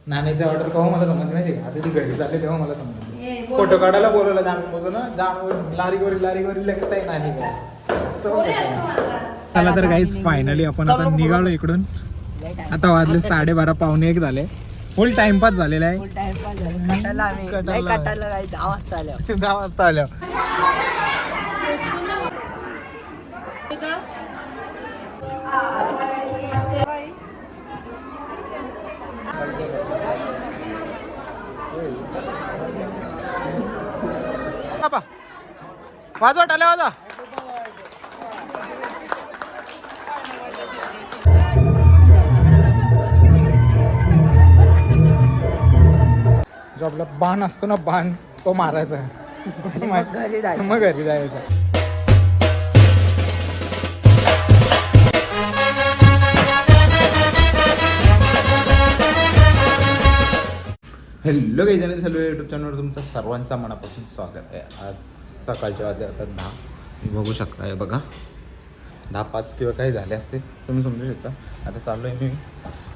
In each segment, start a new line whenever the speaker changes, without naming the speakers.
नाण्याची order केव्हा मला समजली माहिती का? आता ती घरी चालली तेव्हा मला समजली. फोटो काढायला बोलवलं जाणून ना जाणून लारीवरी लेखत आहे नाणी चला तर गाईज फायनली आपण आता निघालो इकडून. आता वाजले 12:30 पावणे 1 झाले. फुल टाइमपास झालेला आहे. 10 वाजता आल्या. वाजवा टाल्या वाजा. जो आपला बाण असतो ना बाण तो मारायचा मग घरी जायचं. हॅलो काही जण हॅलो यूट्यूब चॅनलवर तुमचं सर्वांचं मनापासून स्वागत आहे. आज सकाळच्या वाजले आता 10. बघू शकता हे बघा 10:05 किंवा काही झाले असते तुम्ही समजू शकता. आता चाललो आहे मी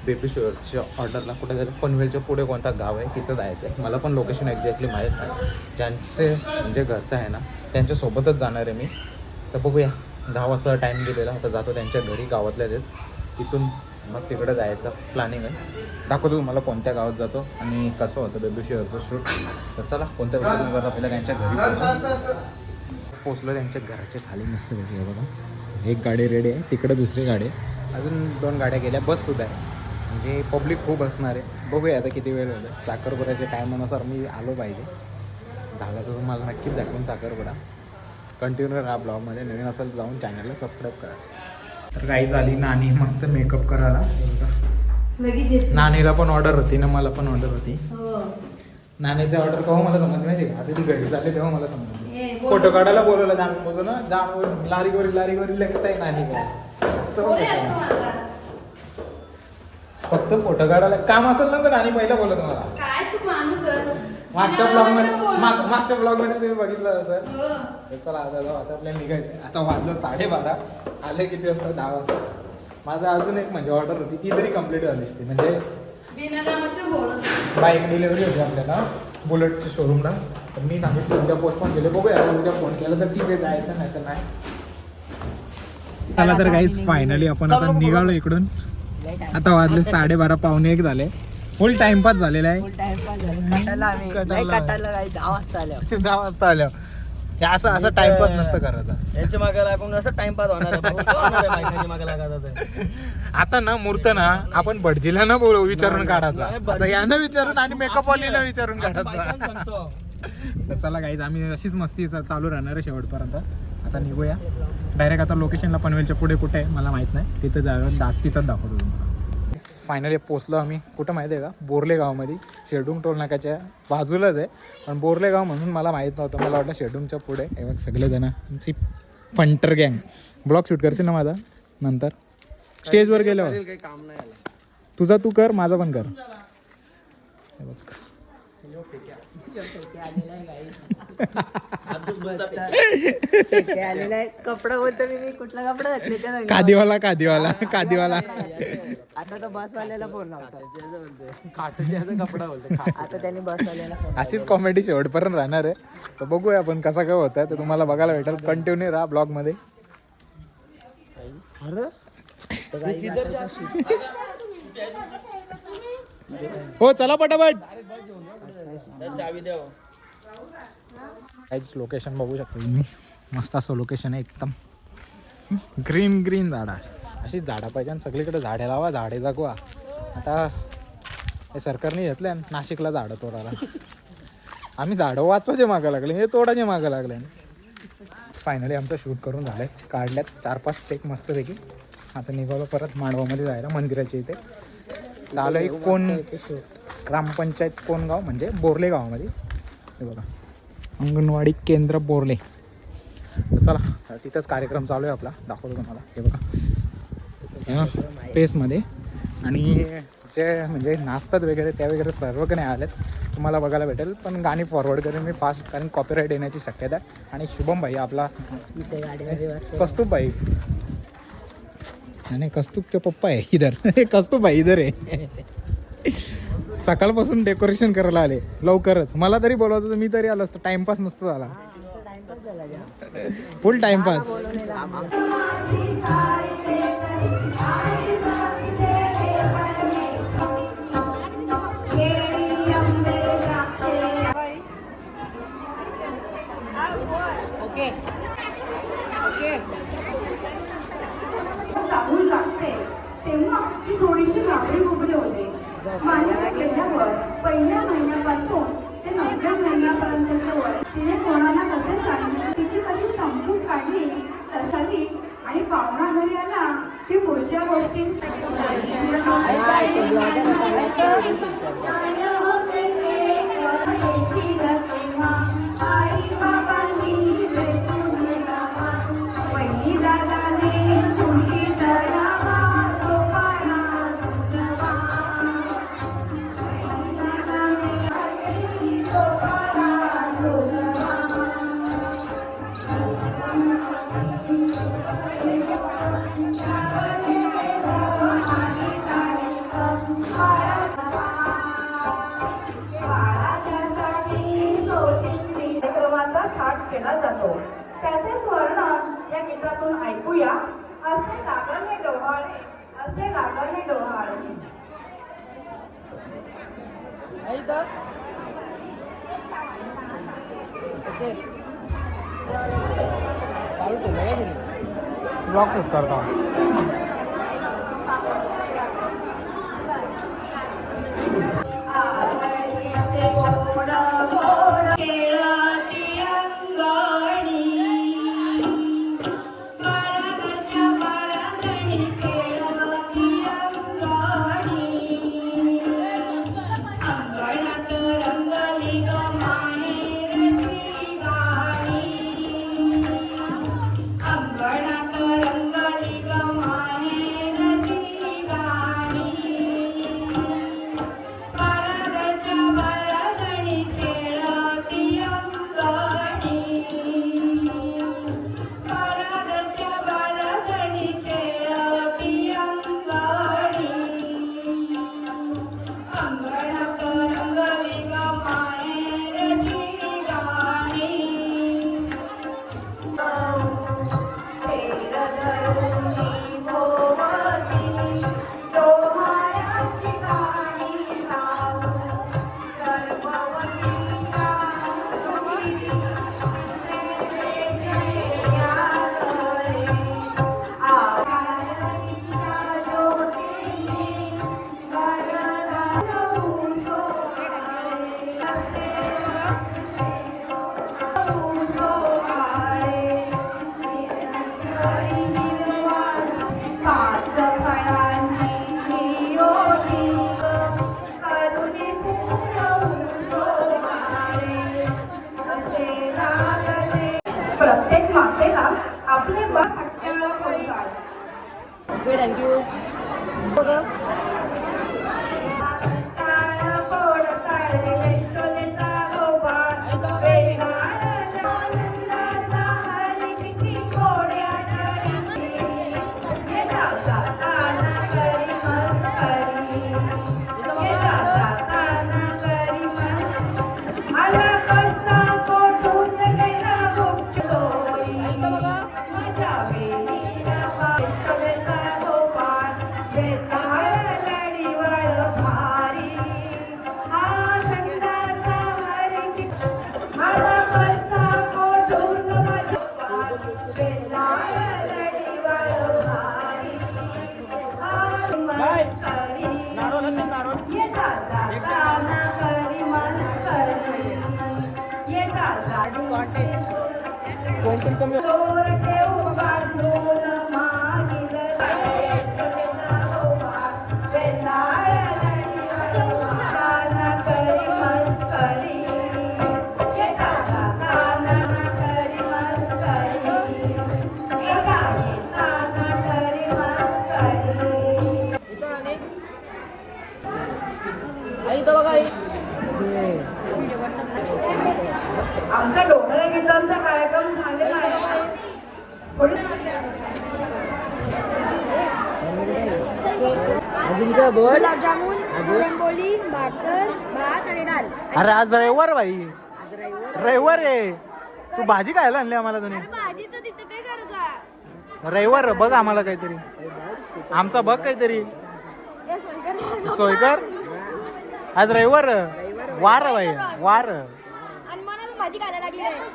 बेबी शॉवरच्या ऑर्डरला. कुठे जायचं पनवेलच्या पुढे कोणता गाव आहे तिथं जायचं आहे. मला पण लोकेशन एक्झॅक्टली माहीत नाही. ज्यांचे म्हणजे घरचं आहे ना त्यांच्यासोबतच जाणार आहे मी. तर बघूया 10 वाजता टाईम दिलेला. आता जातो त्यांच्या घरी गावातल्याच आहेत. तिथून मग तिकडे जायचं प्लॅनिंग आहे. दाखवतो तुम्हाला कोणत्या गावात जातो आणि कसं होतं बेबी शॉवरचं शूट. तर चला कोणत्या गोष्टी करता पहिला त्यांच्या घरी पोचलो. त्यांच्या घराच्या खाली मस्त बघूया बघा. एक गाडी रेडी आहे तिकडे दुसरी गाडी आहे. अजून 2 गाड्या गेल्या बससुद्धा आहे. म्हणजे पब्लिक खूप असणार आहे. बघूया आता किती वेळ होतं. साखरपुड्याच्या टायमानुसार मी आलो पाहिजे. झालं तर तुम्हाला नक्कीच दाखवून साखरपुडा. कंटिन्यू राहा ब्लॉगमध्ये. नवीन असेल जाऊन चॅनलला सबस्क्राईब करा. तर काही झाली नानी मस्त मेकअप करायला. नानीला पण ऑर्डर होती ना मला पण ऑर्डर होती. नाण्याची ऑर्डर केव्हा मला समजली माहिती का? आता ती घरी चालली तेव्हा मला समजली. फोटो काढायला बोलवलं जाणून ना जाणून लारीवरी लेखत आहे नाणी फक्त फोटो काढायला काम असेल ना तर नानी पहिला बोलत मला. मागच्या ब्लॉग मध्ये तुम्ही बघितलं सर. चला आता जाऊ. आता आपल्याला निघायचं. आता वाजलं 12:30. आले किती वाजता? 10 वाजता. माझं अजून एक म्हणजे ऑर्डर होती ती तरी कम्प्लीट झाली असती. म्हणजे बाईक डिलिव्हरी होती आपल्याला बुलेटच्या शोरूमला. तर मी सांगितलं उद्या पोस्टपोन केले. बघूया उद्या फोन केला तर ठीक आहे जायचं नाही तर नाही. चला तर गाईज फायनली आपण आता निघालो इकडून. आता वाजले 12:30 पावणे 1 झाले. फुल टाइमपास झालेला आहे. 10 वाजता आल्या. असं टाइमपास नसतं करायचा.
यांच्या मागे लागून असं टाइमपास होणार
आता ना मूर्त ना आपण भटजीला ना विचारून काढायचा. आता यानं विचारून आणि मेकअप वालीला विचारून काढायचा. तर चला गाईज आम्ही अशीच मस्ती चालू राहणार आहे शेवटपर्यंत. आता निघूया डायरेक्ट. आता लोकेशनला पनवेलच्या पुढे कुठे आहे मला माहीत नाही. तिथं जाऊन तिथंच दाखवतो तुम्हाला. फायनली पोचलो आम्ही. कुठं माहिती आहे का? बोर्ले गावामध्ये. शेडूम टोल नाक्याच्या बाजूलाच आहे. पण बोर्ले गाव म्हणून मला माहीत नव्हतं. मला वाटलं शेडूमच्या पुढे. हे बघ सगळेजण आमची फंटर गँग. ब्लॉग शूट करशील ना माझा नंतर स्टेजवर गेल्यावर?
काही काम नाही आलं.
तुझा तू कर माझा पण कर. हे बघ
कपडा बोलतो मी कुठला कपडा घातले
कादीवाला
आता तर बसवाल्याला फोन लावतो. कपडा बोलतो आता त्यांनी बसवाल्याला.
अशीच कॉमेडी शेवटपर्यंत राहणार आहे. तर बघूया आपण कसा काय होतं. तर तुम्हाला बघायला भेटेल. कंटिन्यू राहा ब्लॉग मध्ये. हो चला पटापट. काहीच लोकेशन बघू शकतो तुम्ही. मस्त असं लोकेशन आहे एकदम. ग्रीन झाडा. अशीच झाडं पाहिजे आणि सगळीकडे झाडे लावा झाडे जगवा. आता हे सरकारने घेतलं नाशिकला झाडं तोडायला. आम्ही झाडं वाचवायचे मागं लागले हे तोडाचे मागं लागले. फायनली आमचं शूट करून झालं आहे. काढल्यात 4-5 टेक मस्तपैकी. आता निघालो परत मांडवामध्ये जायला मंदिराच्या इथे. आलं एक कोण ग्रामपंचायत कोणगाव म्हणजे बोर्ले गावामध्ये. हे बघा अंगणवाडी केंद्र बोर्ले. चला तिथंच कार्यक्रम चालू आहे आपला. दाखवतो तुम्हाला. हे बघा पेसमध्ये. आणि जे म्हणजे नाचतात वगैरे त्या वगैरे सर्व काही आलेत तुम्हाला बघायला भेटेल. पण गाणी फॉरवर्ड करेन मी फास्ट कारण कॉपीराईट येण्याची शक्यता आहे. आणि शुभम भाई आपला कस्तूप भाई आणि कस्तूपचे पप्पा आहे इधर. कस्तूप भाई इधर आहे. सकाळपासून डेकोरेशन करायला आले लवकरच. मला तरी बोलवत होतं, मी तरी आलो असतो. टाइमपास नसतो झाला,
टाइमपास झाला का?
फुल टाइमपास.
Okay okay.
लागून लागते तेव्हा ती थोडीशी घाबरी घुबरी होते. मान्य केल्यावर पहिल्या महिन्यापासून ते 9व्या महिन्यापर्यंतचं वय तिने कोणाला कसे सांगितलं, तिची कशी समजून काढली तसावी आणि पाहुणा घरी आला की पुढच्या गोष्टी आई बाबांनी पहिली दादाने तुझी दयावा सोपाना कार्यक्रमाचा थाट केला जातो. त्याचेच वर्णन या गीतातून ऐकूया. असे लागल हे डोहाळे, असे लागल हे डोहाळे.
ब्लॉग शूट करता. प्रत्येक मातेला आपले बाळ हट्टाला पोहोचाल.
Okay thank you.
आमचा डोंगरा गीतांचा कार्यक्रम झालेला आहे.
अजून बोल. पुरणपोळी भाकर भात आणि डाळ.
अरे आज रविवार बाई,
आज रविवार.
रविवार आहे. तू भाजी खायला आणली आम्हाला तुम्ही?
भाजीचं तिथं काय करता?
रविवार बघ आम्हाला काहीतरी, आमचा बघ काहीतरी. सोयकर आज रविवार, वार बाई वार.
आणि मला पण भाजी खायला लागली आहे.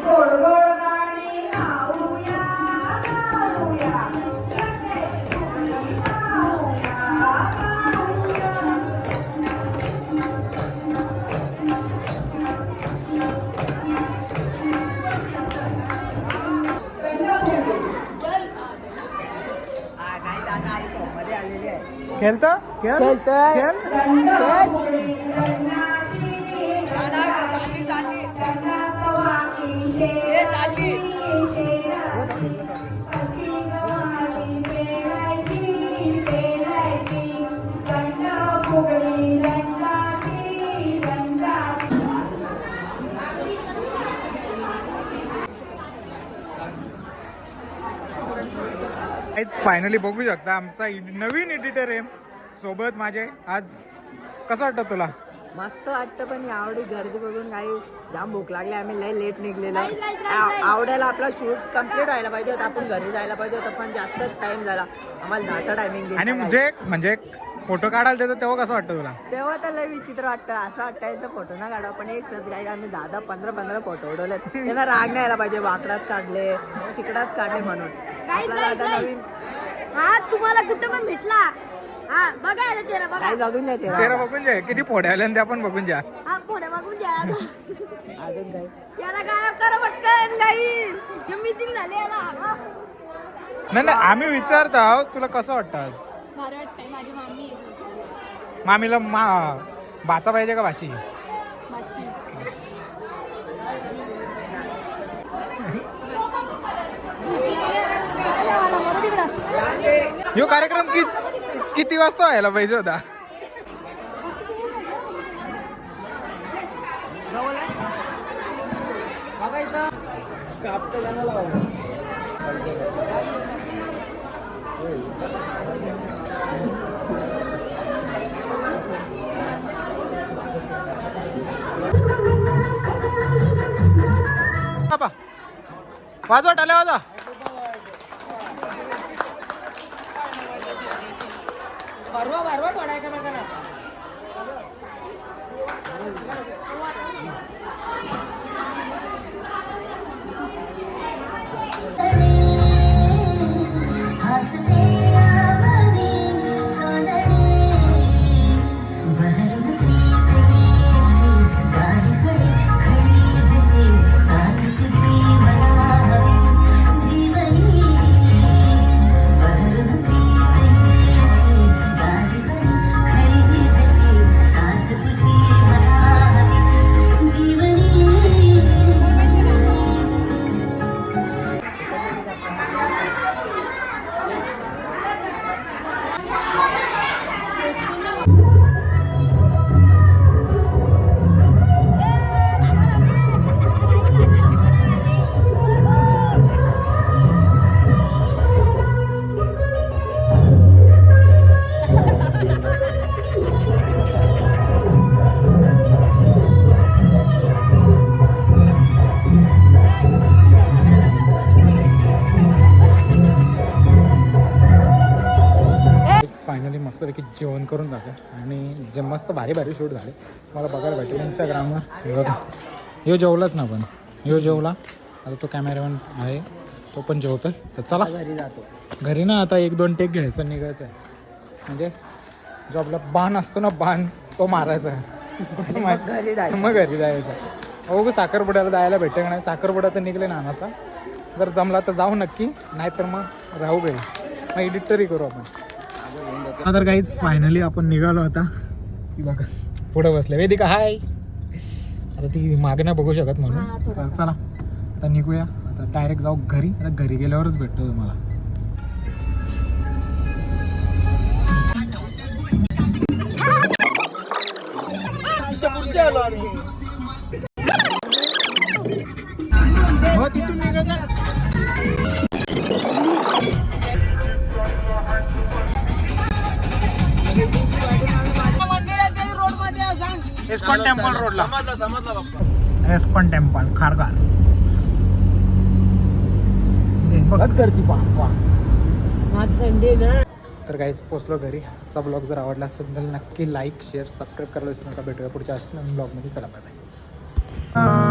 गोड गोड गाणी गाऊया, गाऊया. प्रत्येक गाऊया, गाऊया.
मध्ये आलेली आहे.
खेळत खेळ
खेळतोय.
खेळ. फायनली बघू शकता आमचा नवीन एडिटर आहे सोबत माझे. आज कसं वाटतं तुला?
मस्त वाटतं, पण यावडी गर्दी बघून काही जाम भूक लागली. आम्ही लय लेट निघलेलो. आवडायला आपला शूट कम्प्लीट व्हायला पाहिजे होता, आपण घरी जायला पाहिजे होतं, पण जास्त टाइम झाला. आम्हाला 10चा टायमिंग.
आणि म्हणजे फोटो काढायला देतो तेव्हा कसं वाटतं तुला?
तेव्हा तर लय विचित्र वाटतं. असं वाटायचं फोटो ना काढा, पण एक सध्या काही आम्ही 10-15 फोटो उडवले. त्यांना राग नाही यायला पाहिजे. वाकडाच काढले, तिकडाच काढले म्हणून. नवीन
हा तुम्हाला कुठं पण भेटला. हा बघा याचा चेहरा बघा.
काही बघून द्या
चेहरा बघून जा, किती फोड्या आल्या ते आपण बघून जा.
हा पुढे बघून द्या आता.
अजून काही
याला गायब करा पटकन गाईल. मीटिंग झाली याला. हा.
नाही नाही, आम्ही विचारतो आहोत तुला कसं वाटतं आज?
भारी वाटतंय. माझी मम्मी
मामीला बाचा पाहिजे का बाची?
माझी
ह्यो कार्यक्रम किती वाजता व्हायला पाहिजे होता? वाजवा टाल्या वाजवा. फायनली मस्तपैकी जेवण करून झालं आणि जे मस्त भारी भारी शूट झाले मला बघायला भेटेल इंस्टाग्रामवर. हे बघा, ह्यो जेवलाच ना, पण ह्यो जेवला. आता तो कॅमेरामॅन आहे, तो पण जेवतोय. तर चला
घरी जातो.
घरी ना आता 1-2 टेक घ्यायचं, निघायचं आहे. म्हणजे जो आपला बाण असतो ना, बाण तो मारायचा आहे.
घरी जायचं.
मग घरी जायचं. हो, साखरपुड्याला जायला भेटेल नाही. साखरपुडा तर निघले नानाचा. जर जमला तर जाऊ नक्की, नाहीतर मग राहू घरी, मग एडिट तरी करू आपण. तर काहीच फायनली आपण निघालो आता. ती बघा पुढे बसले. वेदिका हाय. आता ती मागे नाही बघू शकत म्हणून. तर चला आता निघूया.
आता डायरेक्ट जाऊ घरी. आता घरी गेल्यावरच भेटतो तुम्हाला. हो तिथून निघायचं. इस्कॉन टेम्पल रोडला. ISKCON temple Kharghar. बघत करती पा.
आज संडे ना.
तर काहीच पोचलो घरी. आजचा ब्लॉग जर आवडला असेल तर नक्की लाईक शेअर सबस्क्राईब करायला विसरू नका. भेटूया पुढच्या ब्लॉगमध्ये. चला बाय बाय.